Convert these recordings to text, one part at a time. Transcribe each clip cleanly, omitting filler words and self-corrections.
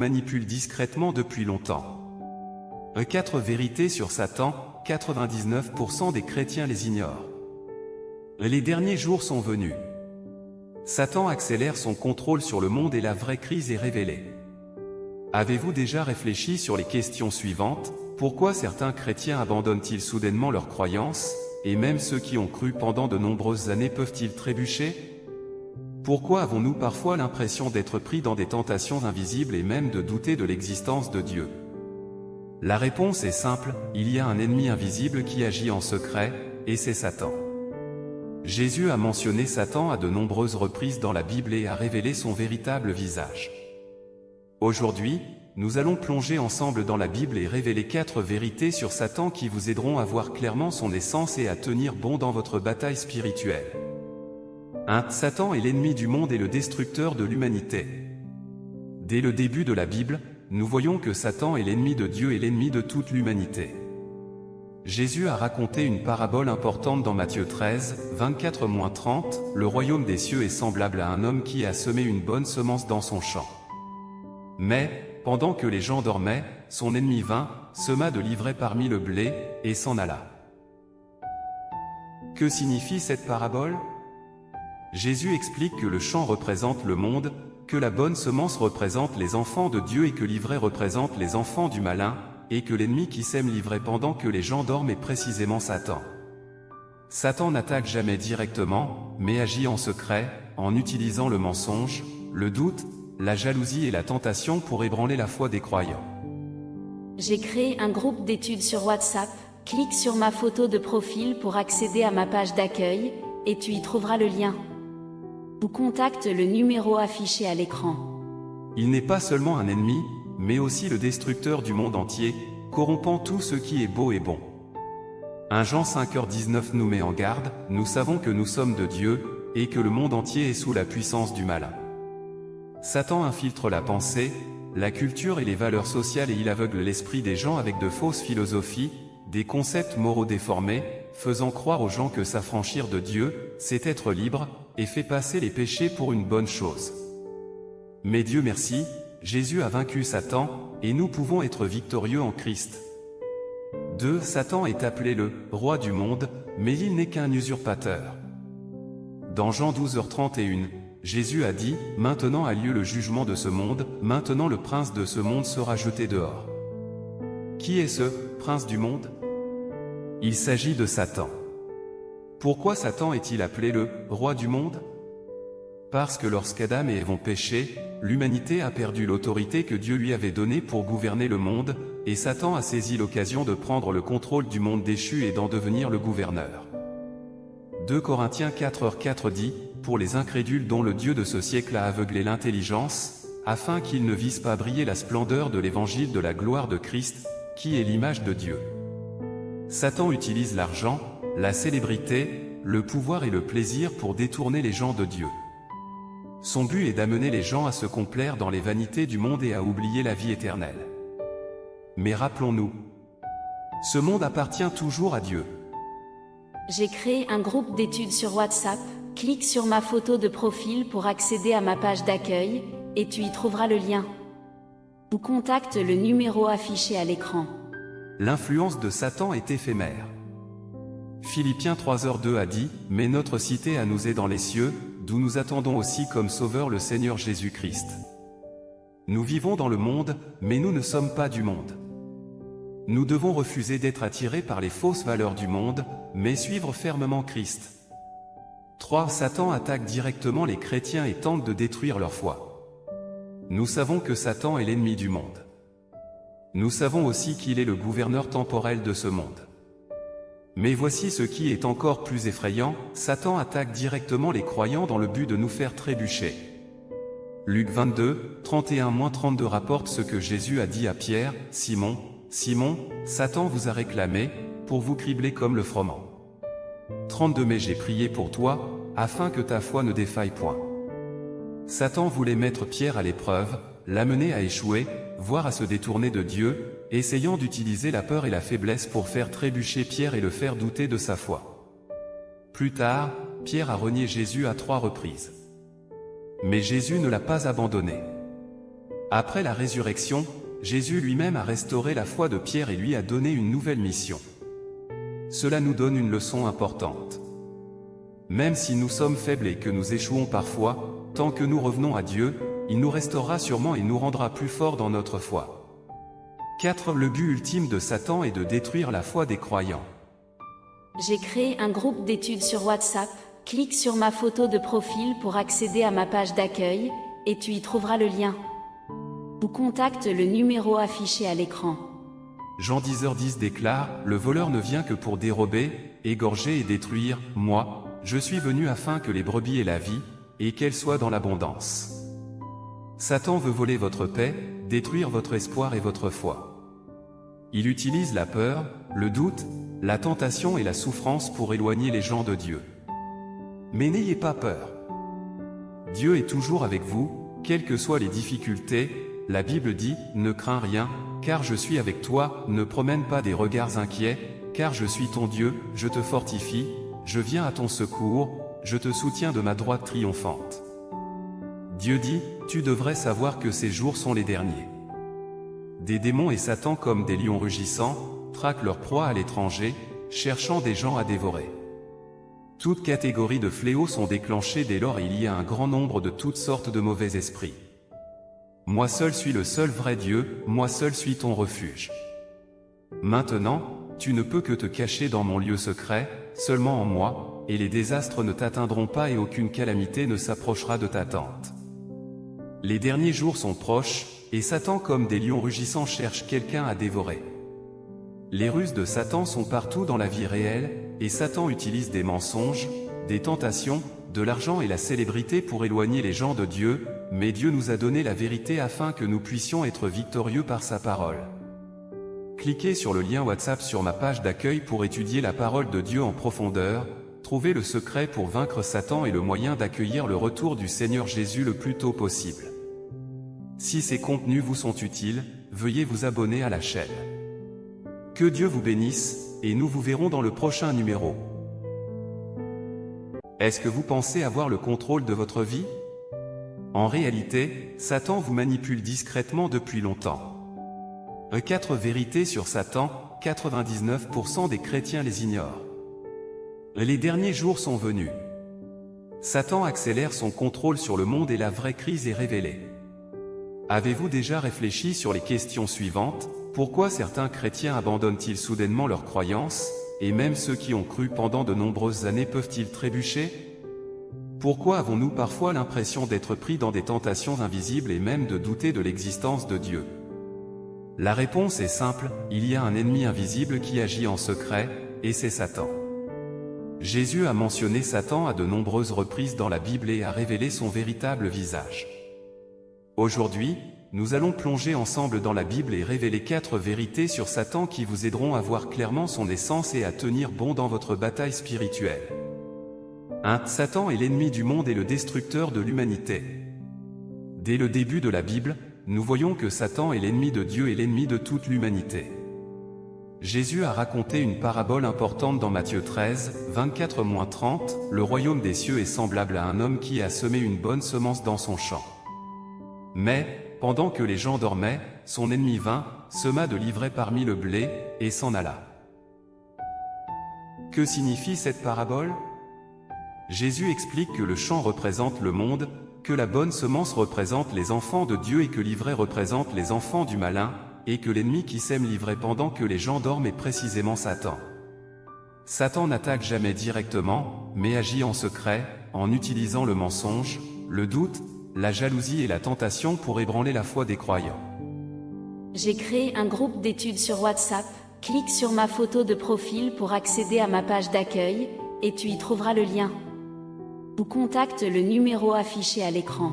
manipule discrètement depuis longtemps. 4 vérités sur Satan, 99% des chrétiens les ignorent. Les derniers jours sont venus. Satan accélère son contrôle sur le monde et la vraie crise est révélée. Avez-vous déjà réfléchi sur les questions suivantes? Pourquoi certains chrétiens abandonnent-ils soudainement leurs croyances, et même ceux qui ont cru pendant de nombreuses années peuvent-ils trébucher? Pourquoi avons-nous parfois l'impression d'être pris dans des tentations invisibles et même de douter de l'existence de Dieu? La réponse est simple, il y a un ennemi invisible qui agit en secret, et c'est Satan. Jésus a mentionné Satan à de nombreuses reprises dans la Bible et a révélé son véritable visage. Aujourd'hui, nous allons plonger ensemble dans la Bible et révéler 4 vérités sur Satan qui vous aideront à voir clairement son essence et à tenir bon dans votre bataille spirituelle. 1. Satan est l'ennemi du monde et le destructeur de l'humanité. Dès le début de la Bible, nous voyons que Satan est l'ennemi de Dieu et l'ennemi de toute l'humanité. Jésus a raconté une parabole importante dans Matthieu 13, 24-30, le royaume des cieux est semblable à un homme qui a semé une bonne semence dans son champ. Mais, pendant que les gens dormaient, son ennemi vint, sema de l'ivraie parmi le blé, et s'en alla. Que signifie cette parabole? Jésus explique que le champ représente le monde, que la bonne semence représente les enfants de Dieu et que l'ivraie représente les enfants du malin, et que l'ennemi qui sème l'ivraie pendant que les gens dorment est précisément Satan. Satan n'attaque jamais directement, mais agit en secret, en utilisant le mensonge, le doute, la jalousie et la tentation pour ébranler la foi des croyants. J'ai créé un groupe d'études sur WhatsApp, clique sur ma photo de profil pour accéder à ma page d'accueil, et tu y trouveras le lien. Ou contacte le numéro affiché à l'écran. Il n'est pas seulement un ennemi, mais aussi le destructeur du monde entier, corrompant tout ce qui est beau et bon. 1 Jean 5h19 nous met en garde, nous savons que nous sommes de Dieu, et que le monde entier est sous la puissance du malin. Satan infiltre la pensée, la culture et les valeurs sociales et il aveugle l'esprit des gens avec de fausses philosophies, des concepts moraux déformés, faisant croire aux gens que s'affranchir de Dieu, c'est être libre, et fait passer les péchés pour une bonne chose. Mais Dieu merci, Jésus a vaincu Satan, et nous pouvons être victorieux en Christ. 2. Satan est appelé le « roi du monde », mais il n'est qu'un usurpateur. Dans Jean 12h31, Jésus a dit « Maintenant a lieu le jugement de ce monde, maintenant le prince de ce monde sera jeté dehors. » Qui est ce « prince du monde » Il s'agit de Satan. Pourquoi Satan est-il appelé le « roi du monde » Parce que lorsqu'Adam et Ève ont péché, l'humanité a perdu l'autorité que Dieu lui avait donnée pour gouverner le monde, et Satan a saisi l'occasion de prendre le contrôle du monde déchu et d'en devenir le gouverneur. 2 Corinthiens 4h4 dit, « Pour les incrédules dont le Dieu de ce siècle a aveuglé l'intelligence, afin qu'ils ne visent pas briller la splendeur de l'évangile de la gloire de Christ, qui est l'image de Dieu. » Satan utilise l'argent, la célébrité, le pouvoir et le plaisir pour détourner les gens de Dieu. Son but est d'amener les gens à se complaire dans les vanités du monde et à oublier la vie éternelle. Mais rappelons-nous, ce monde appartient toujours à Dieu. J'ai créé un groupe d'études sur WhatsApp, clique sur ma photo de profil pour accéder à ma page d'accueil, et tu y trouveras le lien. Ou contacte le numéro affiché à l'écran. L'influence de Satan est éphémère. Philippiens 3h2 a dit, « Mais notre cité à nous est dans les cieux, d'où nous attendons aussi comme sauveur le Seigneur Jésus-Christ. » Nous vivons dans le monde, mais nous ne sommes pas du monde. Nous devons refuser d'être attirés par les fausses valeurs du monde, mais suivre fermement Christ. 3. Satan attaque directement les chrétiens et tente de détruire leur foi. Nous savons que Satan est l'ennemi du monde. Nous savons aussi qu'il est le gouverneur temporel de ce monde. Mais voici ce qui est encore plus effrayant, Satan attaque directement les croyants dans le but de nous faire trébucher. Luc 22, 31-32 rapporte ce que Jésus a dit à Pierre, « Simon, Simon, Satan vous a réclamé, pour vous cribler comme le froment. 32 Mais j'ai prié pour toi, afin que ta foi ne défaille point. » Satan voulait mettre Pierre à l'épreuve, l'amener à échouer, voire à se détourner de Dieu, essayant d'utiliser la peur et la faiblesse pour faire trébucher Pierre et le faire douter de sa foi. Plus tard, Pierre a renié Jésus à 3 reprises. Mais Jésus ne l'a pas abandonné. Après la résurrection, Jésus lui-même a restauré la foi de Pierre et lui a donné une nouvelle mission. Cela nous donne une leçon importante. Même si nous sommes faibles et que nous échouons parfois, tant que nous revenons à Dieu, il nous restaurera sûrement et nous rendra plus forts dans notre foi. 4. Le but ultime de Satan est de détruire la foi des croyants. J'ai créé un groupe d'études sur WhatsApp, clique sur ma photo de profil pour accéder à ma page d'accueil, et tu y trouveras le lien. Ou contacte le numéro affiché à l'écran. Jean 10h10 déclare, « Le voleur ne vient que pour dérober, égorger et détruire, moi, je suis venu afin que les brebis aient la vie, et qu'elle soit dans l'abondance. » Satan veut voler votre paix, détruire votre espoir et votre foi. Il utilise la peur, le doute, la tentation et la souffrance pour éloigner les gens de Dieu. Mais n'ayez pas peur. Dieu est toujours avec vous, quelles que soient les difficultés. La Bible dit, « Ne crains rien, car je suis avec toi, ne promène pas des regards inquiets, car je suis ton Dieu, je te fortifie, je viens à ton secours, je te soutiens de ma droite triomphante. » Dieu dit, « Tu devrais savoir que ces jours sont les derniers. » Des démons et Satan comme des lions rugissants, traquent leur proie à l'étranger, cherchant des gens à dévorer. Toutes catégories de fléaux sont déclenchées dès lors il y a un grand nombre de toutes sortes de mauvais esprits. Moi seul suis le seul vrai Dieu, moi seul suis ton refuge. Maintenant, tu ne peux que te cacher dans mon lieu secret, seulement en moi, et les désastres ne t'atteindront pas et aucune calamité ne s'approchera de ta tente. Les derniers jours sont proches, et Satan comme des lions rugissants cherche quelqu'un à dévorer. Les ruses de Satan sont partout dans la vie réelle, et Satan utilise des mensonges, des tentations, de l'argent et la célébrité pour éloigner les gens de Dieu, mais Dieu nous a donné la vérité afin que nous puissions être victorieux par sa parole. Cliquez sur le lien WhatsApp sur ma page d'accueil pour étudier la parole de Dieu en profondeur, trouver le secret pour vaincre Satan et le moyen d'accueillir le retour du Seigneur Jésus le plus tôt possible. Si ces contenus vous sont utiles, veuillez vous abonner à la chaîne. Que Dieu vous bénisse, et nous vous verrons dans le prochain numéro. Est-ce que vous pensez avoir le contrôle de votre vie? En réalité, Satan vous manipule discrètement depuis longtemps. 4 vérités sur Satan, 99% des chrétiens les ignorent. Les derniers jours sont venus. Satan accélère son contrôle sur le monde et la vraie crise est révélée. Avez-vous déjà réfléchi sur les questions suivantes? Pourquoi certains chrétiens abandonnent-ils soudainement leurs croyances, et même ceux qui ont cru pendant de nombreuses années peuvent-ils trébucher? Pourquoi avons-nous parfois l'impression d'être pris dans des tentations invisibles et même de douter de l'existence de Dieu? La réponse est simple, il y a un ennemi invisible qui agit en secret, et c'est Satan. Jésus a mentionné Satan à de nombreuses reprises dans la Bible et a révélé son véritable visage. Aujourd'hui, nous allons plonger ensemble dans la Bible et révéler 4 vérités sur Satan qui vous aideront à voir clairement son essence et à tenir bon dans votre bataille spirituelle. 1. Satan est l'ennemi du monde et le destructeur de l'humanité. Dès le début de la Bible, nous voyons que Satan est l'ennemi de Dieu et l'ennemi de toute l'humanité. Jésus a raconté une parabole importante dans Matthieu 13, 24-30, « Le royaume des cieux est semblable à un homme qui a semé une bonne semence dans son champ. Mais, pendant que les gens dormaient, son ennemi vint, sema de l'ivraie parmi le blé, et s'en alla. » Que signifie cette parabole? Jésus explique que le champ représente le monde, que la bonne semence représente les enfants de Dieu et que l'ivraie représente les enfants du malin, et que l'ennemi qui sème l'ivraie pendant que les gens dorment est précisément Satan. Satan n'attaque jamais directement, mais agit en secret, en utilisant le mensonge, le doute, la jalousie et la tentation pour ébranler la foi des croyants. J'ai créé un groupe d'études sur WhatsApp, clique sur ma photo de profil pour accéder à ma page d'accueil, et tu y trouveras le lien. Ou contacte le numéro affiché à l'écran.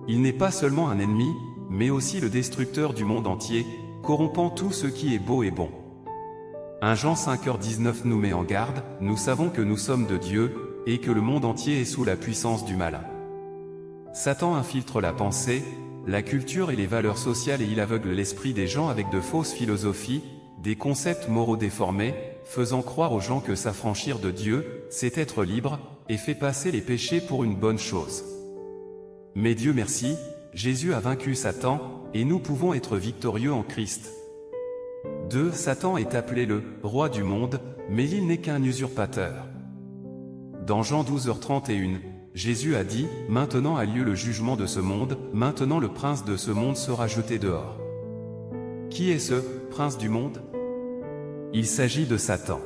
Il n'est pas seulement un ennemi, mais aussi le destructeur du monde entier, corrompant tout ce qui est beau et bon. 1 Jean 5h19 nous met en garde, nous savons que nous sommes de Dieu, et que le monde entier est sous la puissance du malin. Satan infiltre la pensée, la culture et les valeurs sociales et il aveugle l'esprit des gens avec de fausses philosophies, des concepts moraux déformés, faisant croire aux gens que s'affranchir de Dieu, c'est être libre, et fait passer les péchés pour une bonne chose. Mais Dieu merci, Jésus a vaincu Satan, et nous pouvons être victorieux en Christ. 2. Satan est appelé le « roi du monde », mais il n'est qu'un usurpateur. Dans Jean 12h31, Jésus a dit « Maintenant a lieu le jugement de ce monde, maintenant le prince de ce monde sera jeté dehors. » Qui est ce « prince du monde » Il s'agit de Satan.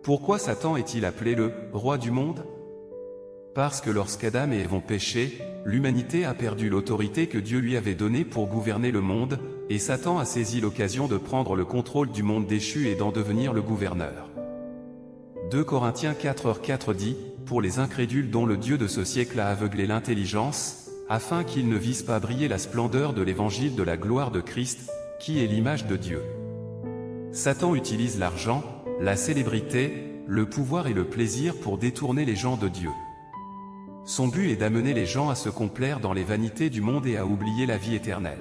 Pourquoi Satan est-il appelé le « roi du monde » Parce que lorsqu'Adam et Ève ont péché, l'humanité a perdu l'autorité que Dieu lui avait donnée pour gouverner le monde, et Satan a saisi l'occasion de prendre le contrôle du monde déchu et d'en devenir le gouverneur. 2 Corinthiens 4h4 dit « Pour les incrédules dont le Dieu de ce siècle a aveuglé l'intelligence, afin qu'ils ne visent pas briller la splendeur de l'évangile de la gloire de Christ, qui est l'image de Dieu. » Satan utilise l'argent, la célébrité, le pouvoir et le plaisir pour détourner les gens de Dieu. Son but est d'amener les gens à se complaire dans les vanités du monde et à oublier la vie éternelle.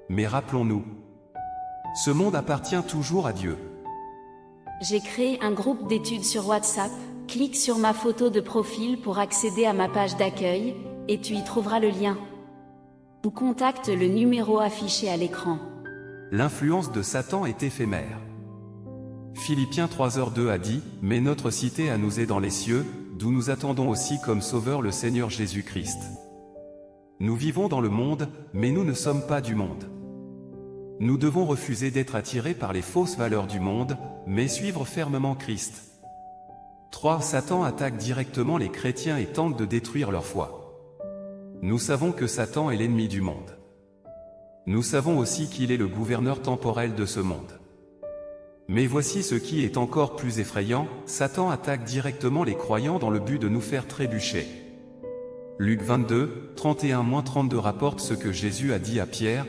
Mais rappelons-nous, ce monde appartient toujours à Dieu. J'ai créé un groupe d'études sur WhatsApp, clique sur ma photo de profil pour accéder à ma page d'accueil, et tu y trouveras le lien. Ou contacte le numéro affiché à l'écran. L'influence de Satan est éphémère. Philippiens 3h2 a dit « Mais notre cité à nous est dans les cieux, d'où nous attendons aussi comme Sauveur le Seigneur Jésus-Christ. » Nous vivons dans le monde, mais nous ne sommes pas du monde. Nous devons refuser d'être attirés par les fausses valeurs du monde, mais suivre fermement Christ. 3. Satan attaque directement les chrétiens et tente de détruire leur foi. Nous savons que Satan est l'ennemi du monde. Nous savons aussi qu'il est le gouverneur temporel de ce monde. Mais voici ce qui est encore plus effrayant, Satan attaque directement les croyants dans le but de nous faire trébucher. Luc 22, 31-32 rapporte ce que Jésus a dit à Pierre,